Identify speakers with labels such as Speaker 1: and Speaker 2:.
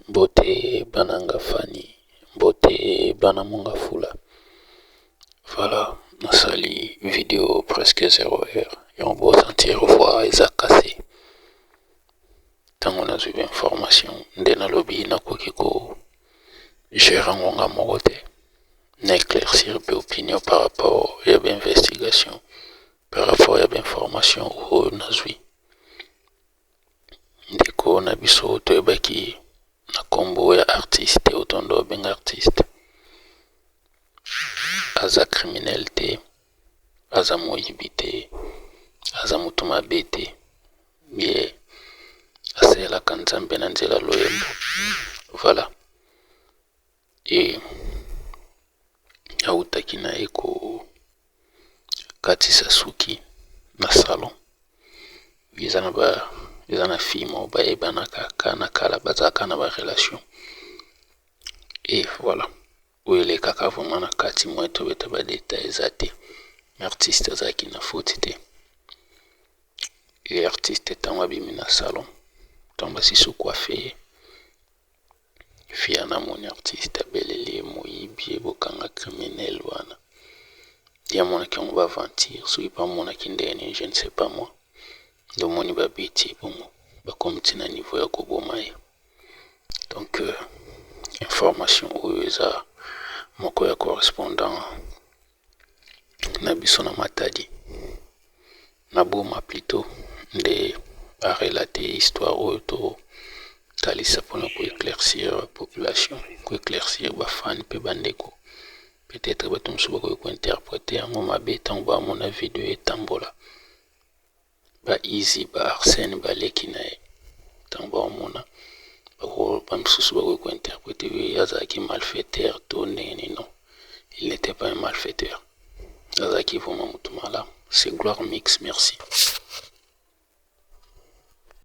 Speaker 1: Beauté bananga fani, beauté banamonga fula. Voilà, nasali vidéo presque 0 heure et on peut sentir voir eza cassé. Tant on a eu information, ndena lobby na kokiko gérant wanga mogote, n'éclaircir peu opinion par rapport à l'investigation, par rapport à l'information où on a eu. Ndeko na biso toyebaki na kombo ya artiste otondo benga artiste aza criminel te, aza moyibi te, aza mutu mabe te, ye asalelaka nzambe na nzela loyembo. Voilà, e autaki na ye kokatisa suki na salon. Eza na fille moko bayebanaka kana kala bazalaka na barelation. Et voilà, oyo elekaka vraiment na kati mwa tobeta badetail eza te. Artiste azalaki na faute te. Et artiste ntango abimi na salon ntango basisi koafe ye, fille anamoni artiste abeleli ye moyibi ye bokanga criminel wana ye amonaki yango baventure, soki mpe amonaki ndeni je ne sais pas moi, ndomoni babeti bongo bakomi ntina niveau ya koboma ye. Donc information oyo eza moko ya correspondant na biso na Matadi na Boma plutôt nde arelate histoire oyo to talisa mpona koéclaircir population, koéclaircir bafani mpe bandeko. Peut-être bato mosusu bakoki kointerprete yango mabe ntango bamona video etambola, ba Easy ba Arsène baleki na ye ntango bamona bamisusu bakoki kointerprete ye azalaki malfaiteur to ndenge. Non, il n'était pas un malfaiteur, azalaki vraiment mutu malamu. C'est Gloire Mix, merci.